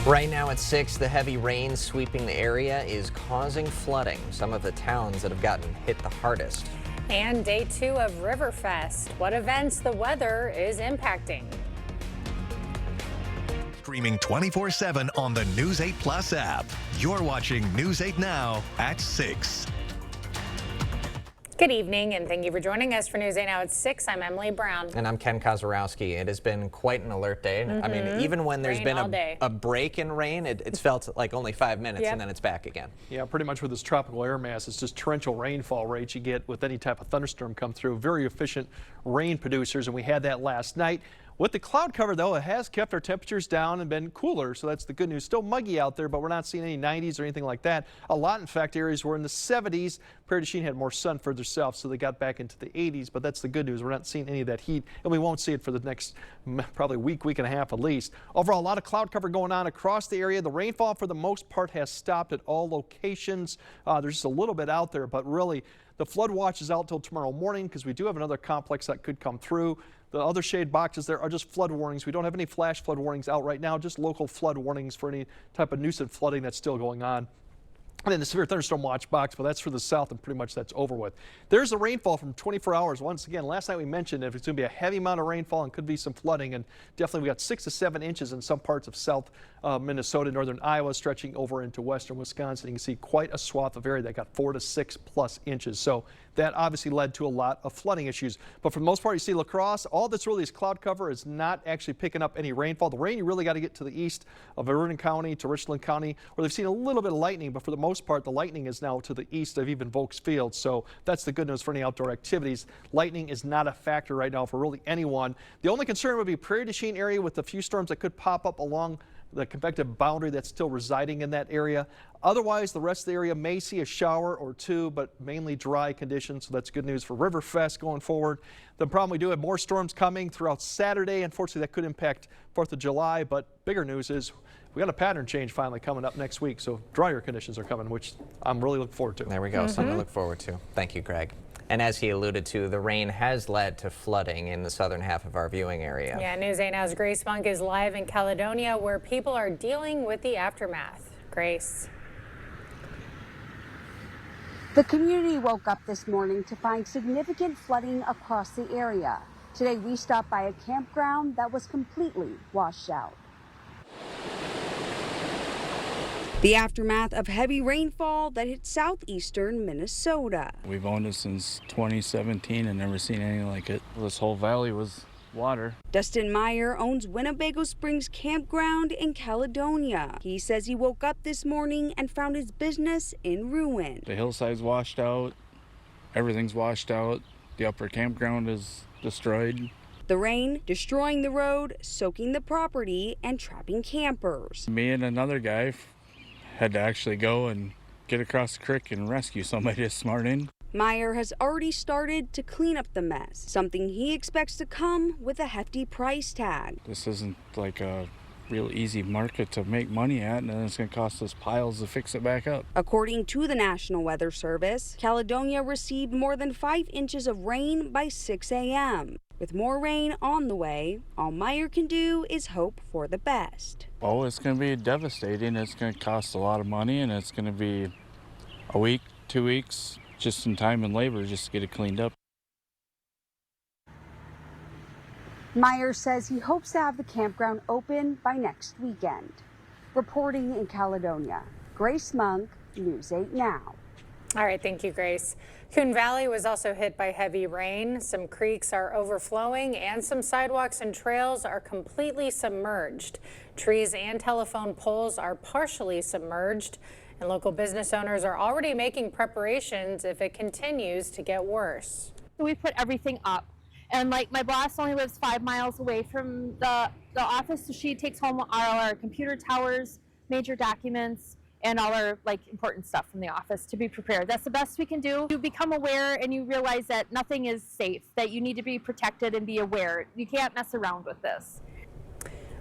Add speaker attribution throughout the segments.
Speaker 1: Right now at 6, the heavy rain sweeping the area is causing flooding. Some of the towns that have gotten hit the hardest.
Speaker 2: And day 2 of Riverfest. What events the weather is impacting.
Speaker 3: Streaming 24/7 on the News 8 Plus app. You're watching News 8 Now at 6.
Speaker 2: Good evening, and thank you for joining us for News 8 Now at 6. I'm Emily Brown.
Speaker 1: And I'm Ken Kozorowski. It has been quite an alert day. I mean, even when there's been a break in rain, it's felt like only 5 minutes, and then it's back again.
Speaker 4: Yeah, pretty much with this tropical air mass, it's just torrential rainfall rates you get with any type of thunderstorm come through. Very efficient rain producers, and we had that last night. With the cloud cover, though, it has kept our temperatures down and been cooler, so that's the good news. Still muggy out there, but we're not seeing any 90s or anything like that. A lot, in fact, areas were in the 70s. Prairie du Chien had more sun further south, so they got back into the 80s, but that's the good news. We're not seeing any of that heat, and we won't see it for the next probably week and a half at least. Overall, a lot of cloud cover going on across the area. The rainfall, for the most part, has stopped at all locations. There's just a little bit out there, but really, the flood watch is out till tomorrow morning because we do have another complex that could come through. The other shade boxes there are just flood warnings. We don't have any flash flood warnings out right now, just local flood warnings for any type of nuisance flooding that's still going on. And then the severe thunderstorm watch box, but that's for the south, and pretty much that's over with. There's the rainfall from 24 hours. Once again, last night we mentioned if it's going to be a heavy amount of rainfall and could be some flooding, and definitely we got 6 to 7 inches in some parts of south Minnesota, northern Iowa, stretching over into western Wisconsin. You can see quite a swath of area that got 4 to 6 plus inches. So that obviously led to a lot of flooding issues. But for the most part, you see La Crosse, all that's really is cloud cover, is not actually picking up any rainfall. The rain, you really got to get to the east of Vernon County to Richland County, where they've seen a little bit of lightning, but for the most part, the lightning is now to the east of even Volks Field. So that's the good news for any outdoor activities. Lightning is not a factor right now for really anyone. The only concern would be Prairie du Chien area with a few storms that could pop up along the convective boundary that's still residing in that area. Otherwise, the rest of the area may see a shower or two, but mainly dry conditions, so that's good news for Riverfest going forward. The problem, we do have more storms coming throughout Saturday. Unfortunately, that could impact 4th of July, but bigger news is we got a pattern change finally coming up next week, so drier conditions are coming, which I'm really looking forward to.
Speaker 1: There we go, something to look forward to. Thank you, Greg. And as he alluded to, the rain has led to flooding in the southern half of our viewing area.
Speaker 2: Yeah, News 8 Now's Grace Monk is live in Caledonia, where people are dealing with the aftermath. Grace.
Speaker 5: The community woke up this morning to find significant flooding across the area. Today we stopped by a campground that was completely washed out. The aftermath of heavy rainfall that hit southeastern Minnesota.
Speaker 6: We've owned it since 2017 and never seen anything like it. This whole valley was water.
Speaker 5: Dustin Meyer owns Winnebago Springs Campground in Caledonia. He says he woke up this morning and found his business in ruin.
Speaker 6: The hillside's washed out, everything's washed out, the upper campground is destroyed.
Speaker 5: The rain destroying the road, soaking the property, and trapping campers.
Speaker 6: Me and another guy had to actually go and get across the creek and rescue somebody this morning.
Speaker 5: Meyer has already started to clean up the mess, something he expects to come with a hefty price tag.
Speaker 6: This isn't like a real easy market to make money at, and then it's going to cost us piles to fix it back up.
Speaker 5: According to the National Weather Service, Caledonia received more than 5 inches of rain by 6 a.m. With more rain on the way, all Meyer can do is hope for the best.
Speaker 6: Oh, it's going to be devastating. It's going to cost a lot of money, and it's going to be a week, 2 weeks, just in time and labor just to get it cleaned up.
Speaker 5: Meyer says he hopes to have the campground open by next weekend. Reporting in Caledonia, Grace Monk, News 8 Now.
Speaker 2: All right, thank you, Grace. Coon Valley was also hit by heavy rain. Some creeks are overflowing and some sidewalks and trails are completely submerged. Trees and telephone poles are partially submerged, and local business owners are already making preparations if it continues to get worse.
Speaker 7: We put everything up, and like my boss only lives 5 miles away from the office, so she takes home all our computer towers, major documents, and all our important stuff from the office to be prepared. That's the best we can do. You become aware and you realize that nothing is safe, that you need to be protected and be aware. You can't mess around with this.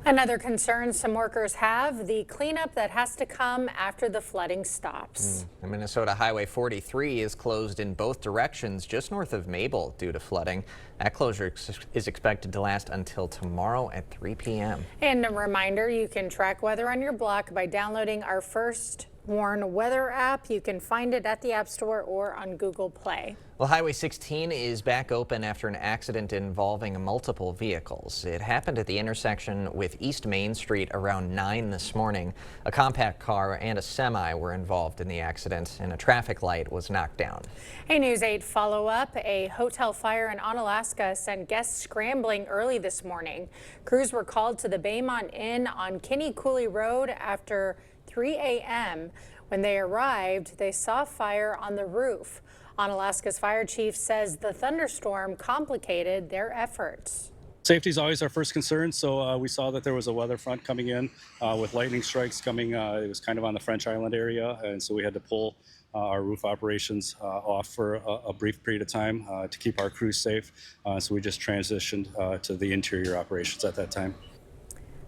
Speaker 2: Another concern some workers have, the cleanup that has to come after the flooding stops.
Speaker 1: The Minnesota Highway 43 is closed in both directions just north of Mabel due to flooding. That closure is expected to last until tomorrow at 3 p.m.
Speaker 2: And a reminder, you can track weather on your block by downloading our First Warn weather app. You can find it at the App Store or on Google Play.
Speaker 1: Well, Highway 16 is back open after an accident involving multiple vehicles. It happened at the intersection with East Main Street around 9 this morning. A compact car and a semi were involved in the accident, and a traffic light was knocked down.
Speaker 2: A News 8 follow-up. A hotel fire in Onalaska sent guests scrambling early this morning. Crews were called to the Baymont Inn on Kinney Cooley Road after 3 a.m. When they arrived, they saw fire on the roof. Onalaska's fire chief says the thunderstorm complicated their efforts.
Speaker 8: Safety is always our first concern, so we saw that there was a weather front coming in with lightning strikes coming. It was kind of on the French Island area, and so we had to pull our roof operations off for a brief period of time to keep our crews safe. So we just transitioned to the interior operations at that time.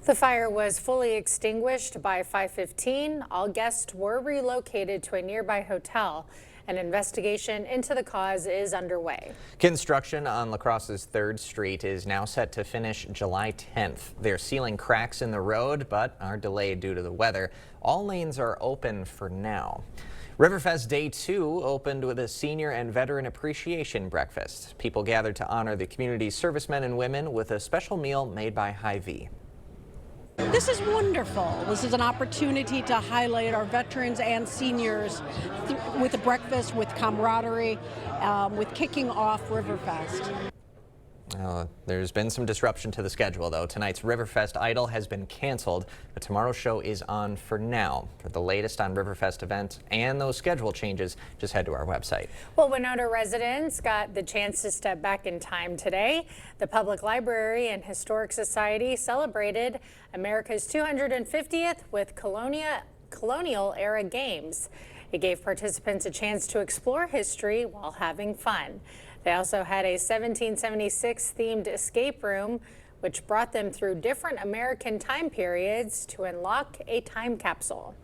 Speaker 2: The fire was fully extinguished by 5:15. All guests were relocated to a nearby hotel. An investigation into the cause is underway.
Speaker 1: Construction on La Crosse's 3rd Street is now set to finish July 10th. They're sealing cracks in the road, but are delayed due to the weather. All lanes are open for now. Riverfest Day 2 opened with a senior and veteran appreciation breakfast. People gathered to honor the community's servicemen and women with a special meal made by Hy-Vee.
Speaker 9: This is wonderful. This is an opportunity to highlight our veterans and seniors with a breakfast, with camaraderie, with kicking off Riverfest.
Speaker 1: There's been some disruption to the schedule, though. Tonight's Riverfest Idol has been canceled, but tomorrow's show is on for now. For the latest on Riverfest events and those schedule changes, just head to our website.
Speaker 2: Well, Winona residents got the chance to step back in time today. The Public Library and Historic Society celebrated America's 250th with colonial-era games. It gave participants a chance to explore history while having fun. They also had a 1776 themed escape room, which brought them through different American time periods to unlock a time capsule.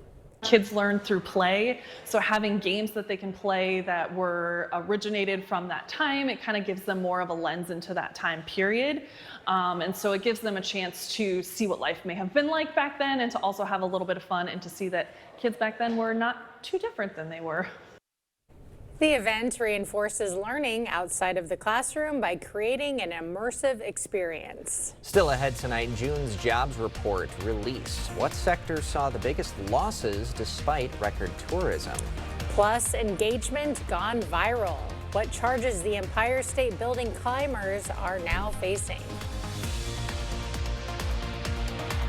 Speaker 10: Kids learn through play, so having games that they can play that were originated from that time, it kind of gives them more of a lens into that time period. And so it gives them a chance to see what life may have been like back then, and to also have a little bit of fun and to see that kids back then were not too different than they were.
Speaker 2: The event reinforces learning outside of the classroom by creating an immersive experience.
Speaker 1: Still ahead tonight, June's jobs report released. What sectors saw the biggest losses despite record tourism?
Speaker 2: Plus, engagement gone viral. What charges the Empire State Building climbers are now facing.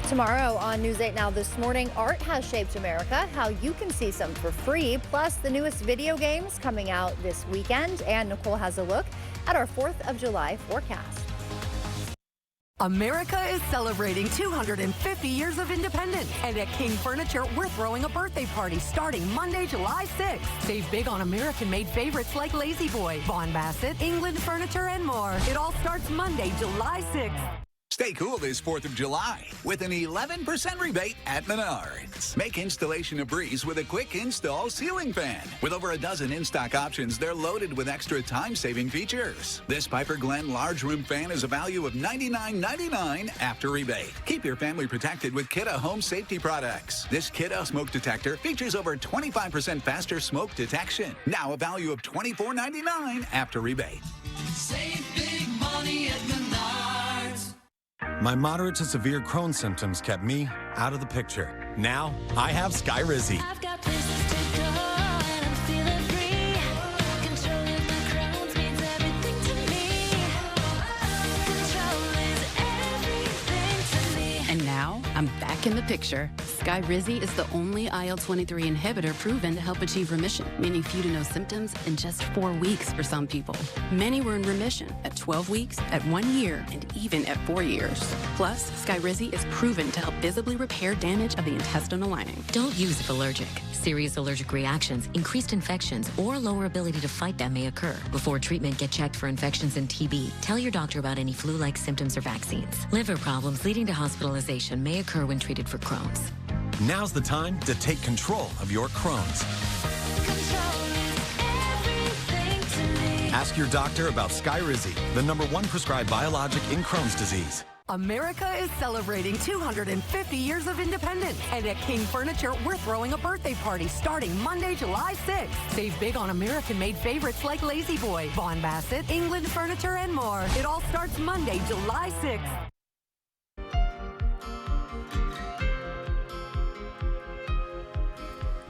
Speaker 11: Tomorrow on News 8 Now this morning, art has shaped America, how you can see some for free, plus the newest video games coming out this weekend. And Nicole has a look at our 4th of July forecast.
Speaker 12: America is celebrating 250 years of independence. And at King Furniture, we're throwing a birthday party starting Monday, July 6th. Save big on American-made favorites like Lazy Boy, Vaughn Bassett, England Furniture, and more. It all starts Monday, July 6th.
Speaker 13: Stay cool this 4th of July with an 11% rebate at Menards. Make installation a breeze with a quick install ceiling fan. With over a dozen in-stock options, they're loaded with extra time-saving features. This Piper Glen large room fan is a value of $99.99 after rebate. Keep your family protected with Kidde home safety products. This Kidde smoke detector features over 25% faster smoke detection. Now a value of $24.99 after rebate.
Speaker 14: Save big money at Menards.
Speaker 15: My moderate to severe Crohn's symptoms kept me out of the picture. Now I have Skyrizi.
Speaker 14: I've got places to go and I'm feeling free. Controlling my Crohn's means everything to me. Control is everything to me.
Speaker 16: And now I'm back in the picture. Skyrizi is the only IL-23 inhibitor proven to help achieve remission, meaning few to no symptoms in just 4 weeks for some people. Many were in remission at 12 weeks, at 1 year, and even at 4 years. Plus, Skyrizi is proven to help visibly repair damage of the intestinal lining.
Speaker 17: Don't use if allergic. Serious allergic reactions, increased infections, or lower ability to fight them may occur. Before treatment, get checked for infections and TB. Tell your doctor about any flu-like symptoms or vaccines. Liver problems leading to hospitalization may occur when treated for Crohn's.
Speaker 15: Now's the time to take control of your Crohn's. Ask your doctor about Skyrizi, the #1 prescribed biologic in Crohn's disease.
Speaker 12: America is celebrating 250 years of independence. And at King Furniture, we're throwing a birthday party starting Monday, July 6th. Save big on American-made favorites like Lazy Boy, Vaughan Bassett, England Furniture, and more. It all starts Monday, July 6th.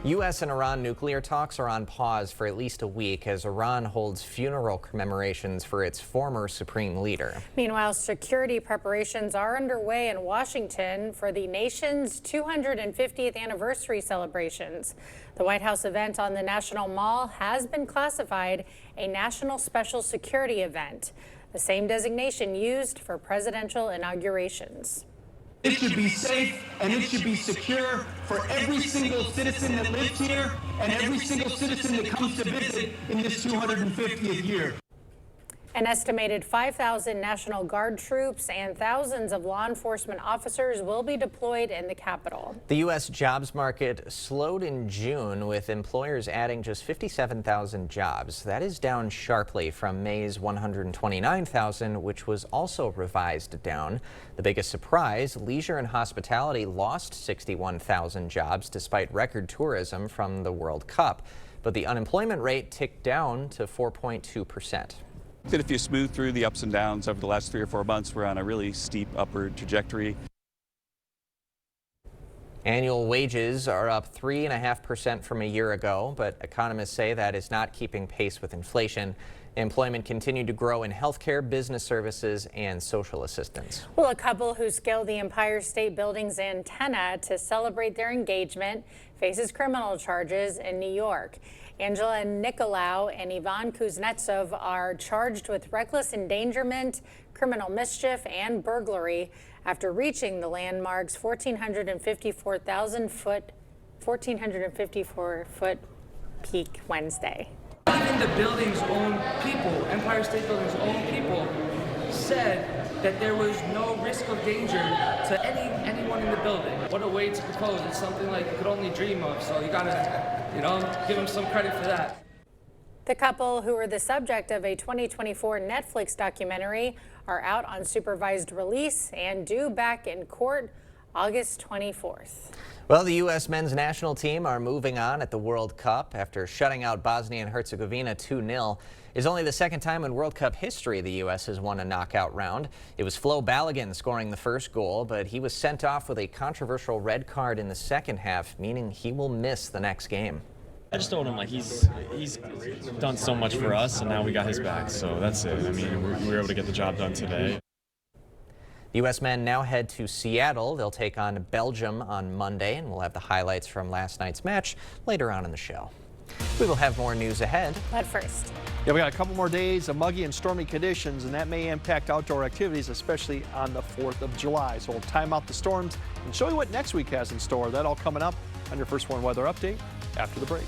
Speaker 1: U.S. and Iran nuclear talks are on pause for at least a week as Iran holds funeral commemorations for its former supreme leader.
Speaker 2: Meanwhile, security preparations are underway in Washington for the nation's 250th anniversary celebrations. The White House event on the National Mall has been classified a national special security event, the same designation used for presidential inaugurations.
Speaker 18: It should be safe and it should be secure for every single citizen that lives here and every single citizen that comes to visit in this 250th year.
Speaker 2: An estimated 5,000 National Guard troops and thousands of law enforcement officers will be deployed in the Capitol.
Speaker 1: The U.S. jobs market slowed in June, with employers adding just 57,000 jobs. That is down sharply from May's 129,000, which was also revised down. The biggest surprise, leisure and hospitality lost 61,000 jobs despite record tourism from the World Cup. But the unemployment rate ticked down to 4.2%.
Speaker 19: That if you smooth through the ups and downs over the last 3 or 4 months, we're on a really steep upward trajectory.
Speaker 1: Annual wages are up 3.5% from a year ago, but economists say that is not keeping pace with inflation. Employment continued to grow in healthcare, business services, and social assistance.
Speaker 2: Well, a couple who scaled the Empire State Building's antenna to celebrate their engagement faces criminal charges in New York. Angela Nicolau and Ivan Kuznetsov are charged with reckless endangerment, criminal mischief, and burglary after reaching the landmark's 1,454-foot peak Wednesday.
Speaker 20: Even the building's own people, Empire State Building's own people, said that there was no risk of danger to anyone in the building. What a way to propose. It's something like you could only dream of, so you gotta, give them some credit for that.
Speaker 2: The couple, who were the subject of a 2024 Netflix documentary, are out on supervised release and due back in court August 24th.
Speaker 1: Well, the U.S. men's national team are moving on at the World Cup after shutting out Bosnia and Herzegovina 2-0. It's only the second time in World Cup history the U.S. has won a knockout round. It was Flo Balogun scoring the first goal, but he was sent off with a controversial red card in the second half, meaning he will miss the next game.
Speaker 21: I just told him, he's done so much for us, and now we got his back, so that's it. I mean, we were able to get the job done today.
Speaker 1: The U.S. men now head to Seattle. They'll take on Belgium on Monday, and we'll have the highlights from last night's match later on in the show. We will have more news ahead.
Speaker 2: But first,
Speaker 4: yeah, we got a couple more days of muggy and stormy conditions, and that may impact outdoor activities, especially on the 4th of July. So we'll time out the storms and show you what next week has in store. That all coming up on your First One Weather Update after the break.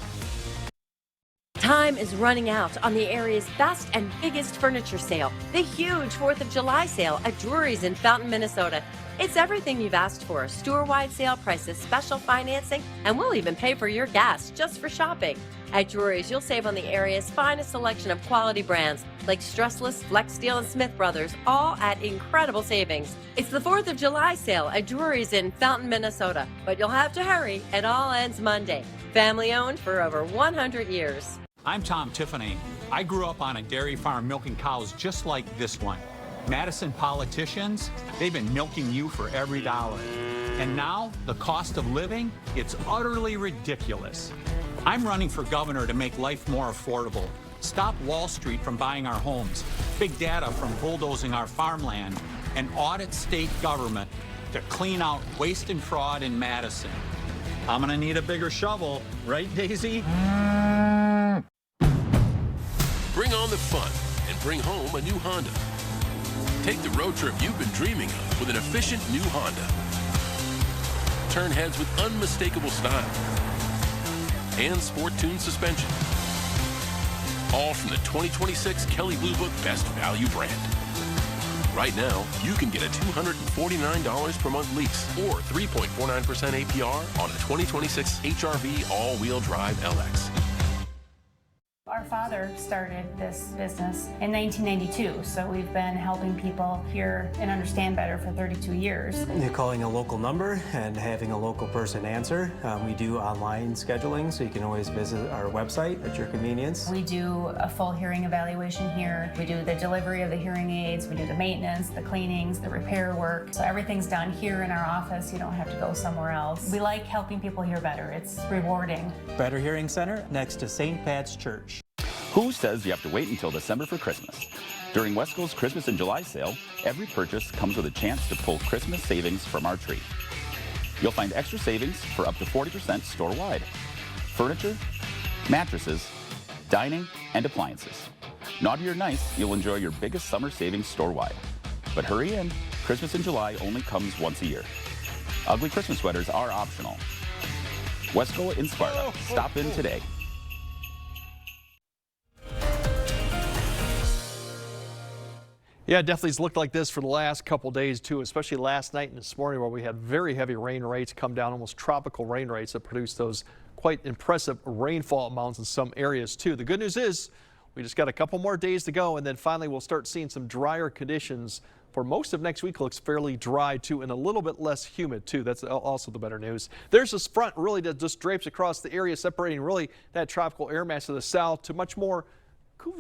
Speaker 22: Time is running out on the area's best and biggest furniture sale, the huge 4th of July sale at Drury's in Fountain, Minnesota. It's everything you've asked for, store-wide sale prices, special financing, and we'll even pay for your gas just for shopping. At Drury's, you'll save on the area's finest selection of quality brands like Stressless, Flex Steel, and Smith Brothers, all at incredible savings. It's the 4th of July sale at Drury's in Fountain, Minnesota, but you'll have to hurry. It all ends Monday. Family owned for over 100 years.
Speaker 23: I'm Tom Tiffany. I grew up on a dairy farm milking cows just like this one. Madison politicians, they've been milking you for every dollar. And now, the cost of living, it's utterly ridiculous. I'm running for governor to make life more affordable, stop Wall Street from buying our homes, big data from bulldozing our farmland, and audit state government to clean out waste and fraud in Madison. I'm gonna need a bigger shovel, right, Daisy?
Speaker 3: Bring on the fun and bring home a new Honda. Take the road trip you've been dreaming of with an efficient new Honda. Turn heads with unmistakable style and sport-tuned suspension. All from the 2026 Kelley Blue Book Best Value brand. Right now, you can get a $249 per month lease or 3.49% APR on a 2026 HRV all-wheel drive LX.
Speaker 5: Our father started this business in 1992, so we've been helping people hear and understand better for 32 years.
Speaker 6: You're calling a local number and having a local person answer. We do online scheduling, so you can always visit our website at your convenience.
Speaker 5: We do a full hearing evaluation here. We do the delivery of the hearing aids. We do the maintenance, the cleanings, the repair work. So everything's done here in our office. You don't have to go somewhere else. We like helping people hear better. It's rewarding.
Speaker 24: Better Hearing Center next to St. Pat's Church.
Speaker 25: Who says you have to wait until December for Christmas? During Wesco's Christmas in July sale, every purchase comes with a chance to pull Christmas savings from our tree. You'll find extra savings for up to 40% store-wide. Furniture, mattresses, dining, and appliances. Naughty or nice, you'll enjoy your biggest summer savings store-wide. But hurry in, Christmas in July only comes once a year. Ugly Christmas sweaters are optional. Wesco in Sparta. Stop in today.
Speaker 4: Yeah, it definitely has looked like this for the last couple days too, especially last night and this morning where we had very heavy rain rates come down, almost tropical rain rates that produced those quite impressive rainfall amounts in some areas too. The good news is we just got a couple more days to go, and then finally we'll start seeing some drier conditions. For most of next week looks fairly dry too, and a little bit less humid too. That's also the better news. There's this front really that just drapes across the area, separating really that tropical air mass to the south to much more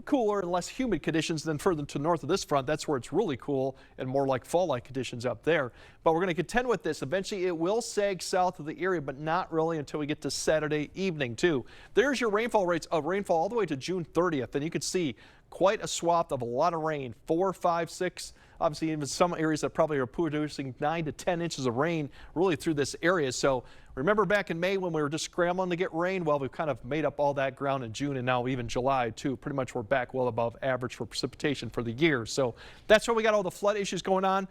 Speaker 4: cooler and less humid conditions than further to north of this front. That's where it's really cool and more like fall-like conditions up there. But we're going to contend with this. Eventually it will sag south of the area, but not really until we get to Saturday evening too. There's your rainfall rates of rainfall all the way to June 30th, and you can see quite a swath of a lot of rain, 4, 5, 6. Obviously, even some areas that probably are producing 9 to 10 inches of rain really through this area. So remember back in May when we were just scrambling to get rain? Well, we've kind of made up all that ground in June, and now even July too. Pretty much we're back well above average for precipitation for the year. So that's why we got all the flood issues going on.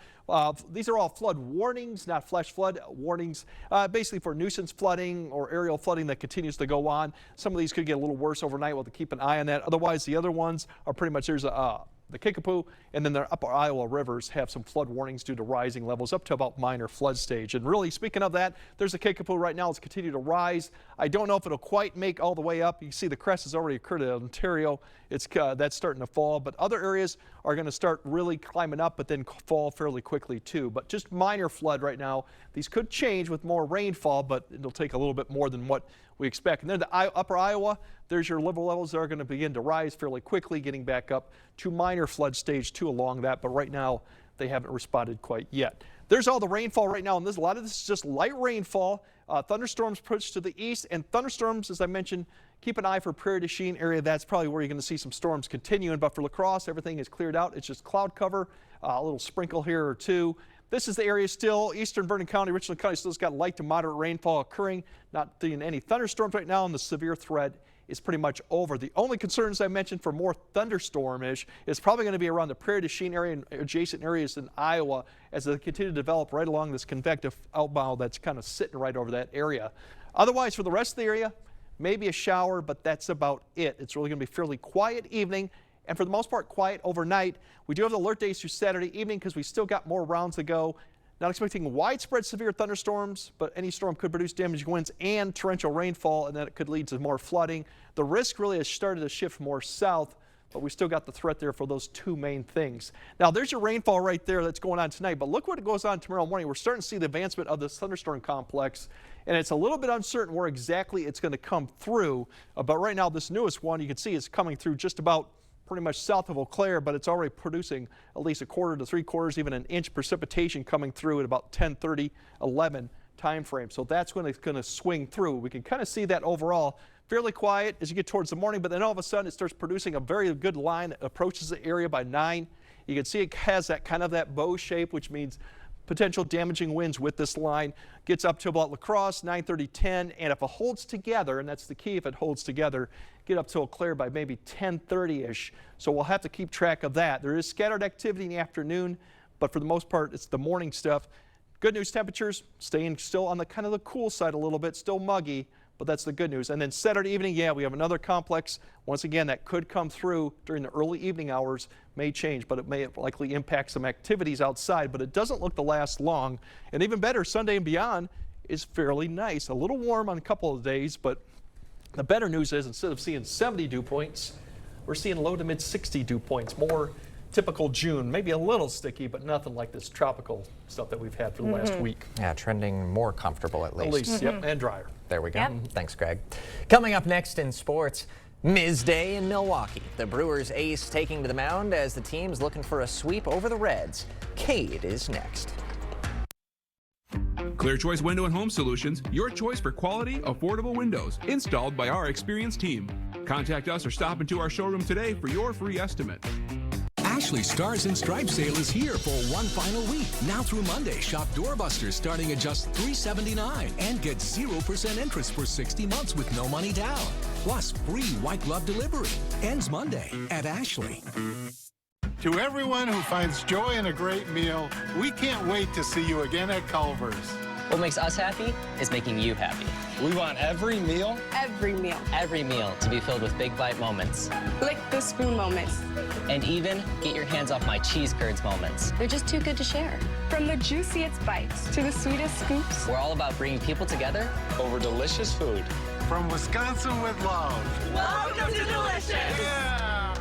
Speaker 4: These are all flood warnings, not flash flood warnings, basically for nuisance flooding or aerial flooding that continues to go on. Some of these could get a little worse overnight. We'll have to keep an eye on that. Otherwise, the other ones are pretty much, there's the Kickapoo, and then the upper Iowa rivers have some flood warnings due to rising levels up to about minor flood stage. And really, speaking of that, there's the Kickapoo right now. It's continued to rise. I don't know if it'll quite make all the way up. You can see the crest has already occurred at Ontario. That's starting to fall, but other areas are going to start really climbing up, but then fall fairly quickly too. But just minor flood right now. These could change with more rainfall, but it'll take a little bit more than what we expect. And then the upper Iowa, there's your river levels that are going to begin to rise fairly quickly, getting back up to minor flood stage 2 along that. But right now, they haven't responded quite yet. There's all the rainfall right now, and a lot of this is just light rainfall. Thunderstorms push to the east, and thunderstorms, as I mentioned, keep an eye for Prairie du Chien area. That's probably where you're going to see some storms continuing. But for La Crosse, everything is cleared out. It's just cloud cover, a little sprinkle here or two. This is the area still, eastern Vernon County, Richland County still's got light to moderate rainfall occurring. Not seeing any thunderstorms right now, and the severe threat is pretty much over. The only concerns I mentioned for more thunderstorm-ish is probably going to be around the Prairie du Chien area and adjacent areas in Iowa as they continue to develop right along this convective outbound that's kind of sitting right over that area. Otherwise, for the rest of the area, maybe a shower, but that's about it. It's really going to be a fairly quiet evening, and for the most part, quiet overnight. We do have the alert days through Saturday evening because we still got more rounds to go. Not expecting widespread severe thunderstorms, but any storm could produce damaging winds and torrential rainfall, and that it could lead to more flooding. The risk really has started to shift more south, but we still got the threat there for those two main things. Now, there's your rainfall right there that's going on tonight, but look what goes on tomorrow morning. We're starting to see the advancement of this thunderstorm complex, and it's a little bit uncertain where exactly it's going to come through. But right now, this newest one, you can see it's coming through just about pretty much south of Eau Claire, but it's already producing at least 1/4 to 3/4, even an inch precipitation coming through at about 10:30, 11 time frame. So that's when it's going to swing through. We can kind of see that overall fairly quiet as you get towards the morning, but then all of a sudden it starts producing a very good line that approaches the area by 9. You can see it has that kind of that bow shape, which means potential damaging winds with this line. Gets up to about La Crosse, 9:30, 10, and if it holds together, and that's the key, if it holds together, get up to Eau Claire by maybe 10:30-ish. So we'll have to keep track of that. There is scattered activity in the afternoon, but for the most part, it's the morning stuff. Good news, temperatures staying still on the kind of the cool side a little bit, still muggy, but that's the good news. And then Saturday evening, yeah, we have another complex. Once again, that could come through during the early evening hours, may change, but it may likely impact some activities outside, but it doesn't look to last long. And even better, Sunday and beyond is fairly nice. A little warm on a couple of days, but the better news is instead of seeing 70 dew points, we're seeing low to mid 60 dew points, more typical June, maybe a little sticky, but nothing like this tropical stuff that we've had for the last week.
Speaker 1: Yeah, trending more comfortable at least.
Speaker 4: At least, yep, and drier.
Speaker 1: There we go.
Speaker 2: Yep.
Speaker 1: Thanks, Greg. Coming up next in sports, Ms. Day in Milwaukee. The Brewers ace taking to the mound as the team's looking for a sweep over the Reds. Cade is next.
Speaker 7: Clear Choice Window and Home Solutions, your choice for quality, affordable windows, installed by our experienced team. Contact us or stop into our showroom today for your free estimate.
Speaker 8: Ashley Stars and Stripes sale is here for one final week. Now through Monday, shop Doorbusters starting at just $379 and get 0% interest for 60 months with no money down. Plus free white glove delivery. Ends Monday at Ashley.
Speaker 9: To everyone who finds joy in a great meal, we can't wait to see you again at Culver's.
Speaker 10: What makes us happy is making you happy.
Speaker 9: We want every meal
Speaker 10: to be filled with big bite moments.
Speaker 11: Lick the spoon moments.
Speaker 10: And even get your hands off my cheese curds moments.
Speaker 11: They're just too good to share. From the juiciest bites to the sweetest scoops.
Speaker 10: We're all about bringing people together
Speaker 9: Over delicious food. From Wisconsin with love.
Speaker 11: Welcome to Delicious!
Speaker 9: Yeah!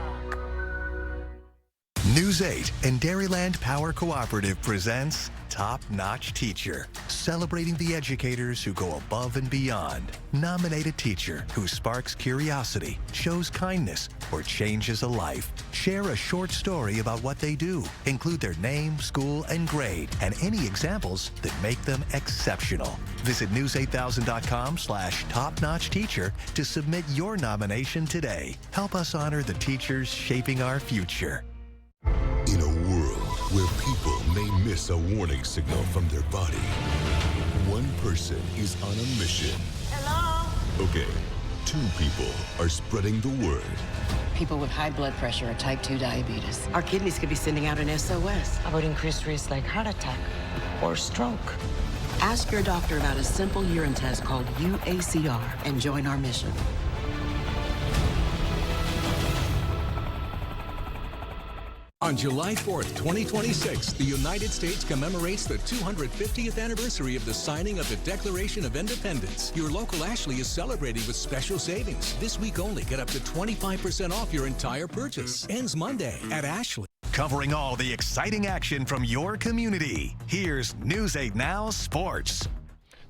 Speaker 26: News 8 and Dairyland Power Cooperative presents Top Notch Teacher, celebrating the educators who go above and beyond. Nominate a teacher who sparks curiosity, shows kindness, or changes a life. Share a short story about what they do. Include their name, school, and grade, and any examples that make them exceptional. Visit news8000.com/topnotchteacher to submit your nomination today. Help us honor the teachers shaping our future.
Speaker 27: In a world where people may miss a warning signal from their body, one person is on a mission.
Speaker 11: Hello?
Speaker 27: Okay, two people are spreading the word.
Speaker 28: People with high blood pressure or type 2 diabetes. Our kidneys could be sending out an SOS about increased risk like heart attack or stroke. Ask your doctor about a simple urine test called UACR and join our mission.
Speaker 8: On July 4th, 2026, the United States commemorates the 250th anniversary of the signing of the Declaration of Independence. Your local Ashley is celebrating with special savings. This week only, get up to 25% off your entire purchase. Ends Monday at Ashley.
Speaker 26: Covering all the exciting action from your community. Here's News 8 Now Sports.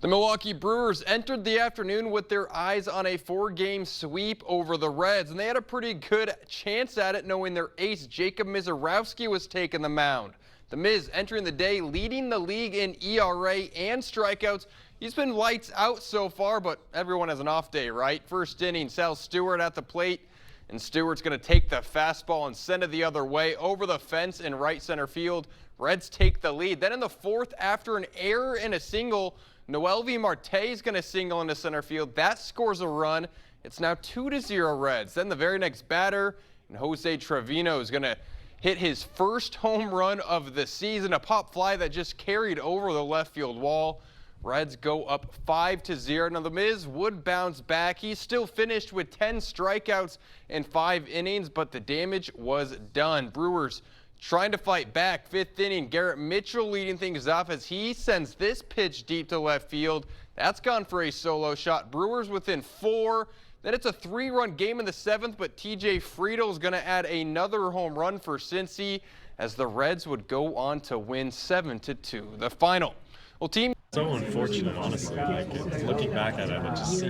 Speaker 29: The Milwaukee Brewers entered the afternoon with their eyes on a 4-game sweep over the Reds, and they had a pretty good chance at it knowing their ace Jacob Misiorowski was taking the mound. The Miz entering the day leading the league in ERA and strikeouts. He's been lights out so far, but everyone has an off day, right? First inning, Sal Stewart at the plate, and Stewart's going to take the fastball and send it the other way over the fence in right center field. Reds take the lead. Then in the fourth, after an error and a single, Noelvi Marte is going to single into center field. That scores a run. It's now 2-0 Reds. Then the very next batter, and Jose Trevino is going to hit his first home run of the season, a pop fly that just carried over the left field wall. Reds go up 5-0. Now the Miz would bounce back. He still finished with 10 strikeouts in 5 innings, but the damage was done. Brewers trying to fight back. 5th inning, Garrett Mitchell leading things off as he sends this pitch deep to left field. That's gone for a solo shot. Brewers within 4. Then it's a 3-run game in the 7th, but TJ Friedl is going to add another home run for Cincy as the Reds would go on to win 7-2. The final. Well, team.
Speaker 21: So unfortunate, honestly. Like, looking back at it, it just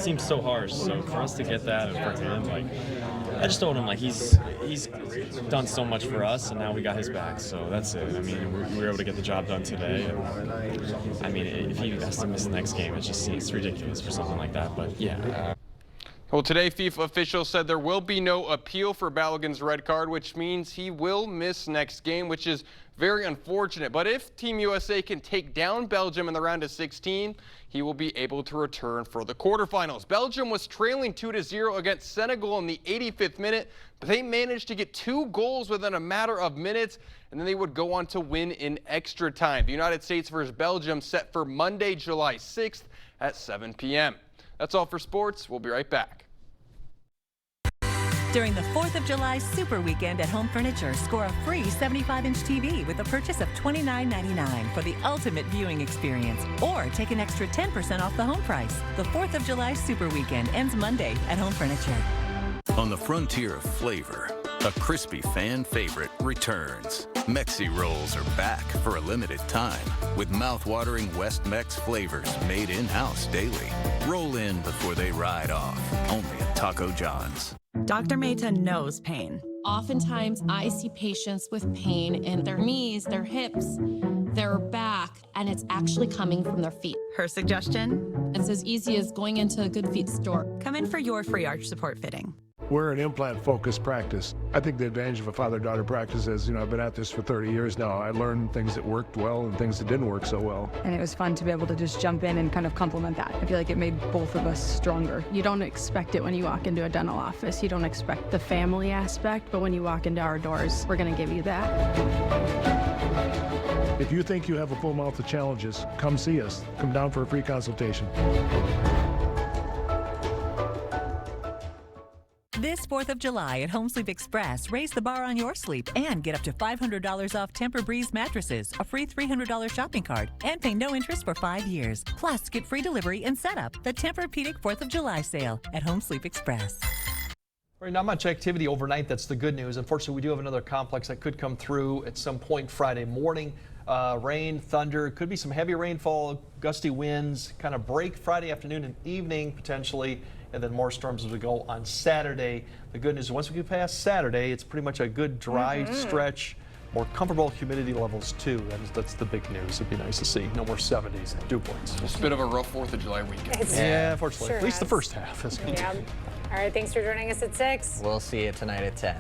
Speaker 21: seems so harsh. So for us to get that and for him, like, I just told him, like, he's done so much for us, and now we got his back. So that's it. I mean, we were able to get the job done today. And, I mean, if he has to miss the next game, it's ridiculous for something like that. But yeah.
Speaker 29: Well, today FIFA officials said there will be no appeal for Balogun's red card, which means he will miss next game, which is very unfortunate. But if Team USA can take down Belgium in the round of 16, he will be able to return for the quarterfinals. Belgium was trailing 2-0 against Senegal in the 85th minute, but they managed to get 2 goals within a matter of minutes, and then they would go on to win in extra time. The United States versus Belgium set for Monday, July 6th at 7 p.m. That's all for sports. We'll be right back.
Speaker 12: During the 4th of July Super Weekend at Home Furniture, score a free 75-inch TV with a purchase of $29.99 for the ultimate viewing experience, or take an extra 10% off the home price. The 4th of July Super Weekend ends Monday at Home Furniture.
Speaker 8: On the frontier of flavor, a crispy fan favorite returns. Mexi Rolls are back for a limited time with mouth-watering West Mex flavors made in-house daily. Roll in before they ride off, only at Taco John's.
Speaker 12: Dr. Mehta knows pain.
Speaker 13: Oftentimes, I see patients with pain in their knees, their hips, their back, and it's actually coming from their feet.
Speaker 12: Her suggestion?
Speaker 13: It's as easy as going into a Good Feet store.
Speaker 12: Come in for your free arch support fitting.
Speaker 14: We're an implant-focused practice. I think the advantage of a father-daughter practice is, I've been at this for 30 years now. I learned things that worked well and things that didn't work so well.
Speaker 15: And it was fun to be able to just jump in and kind of complement that. I feel like it made both of us stronger. You don't expect it when you walk into a dental office. You don't expect the family aspect, but when you walk into our doors, we're going to give you that.
Speaker 14: If you think you have a full mouth of challenges, come see us. Come down for a free consultation.
Speaker 12: This 4th of July at Home Sleep Express, raise the bar on your sleep and get up to $500 off Tempur-Breeze mattresses, a free $300 shopping cart, and pay no interest for 5 years. Plus, get free delivery and setup. The Tempur-Pedic 4th of July sale at Home Sleep Express.
Speaker 4: All right, not much activity overnight. That's the good news. Unfortunately, we do have another complex that could come through at some point Friday morning. Rain, thunder, could be some heavy rainfall, gusty winds, kind of break Friday afternoon and evening potentially, and then more storms as we go on Saturday. The good news is once we get past Saturday, it's pretty much a good dry stretch. More comfortable humidity levels too. That's the big news. It'd be nice to see no more 70s dew points.
Speaker 29: It's a bit of a rough 4th of July weekend.
Speaker 4: Yeah, unfortunately.
Speaker 2: Sure
Speaker 4: at least the first half.
Speaker 2: Yeah. All right, thanks for joining us at 6.
Speaker 1: We'll see you tonight at 10.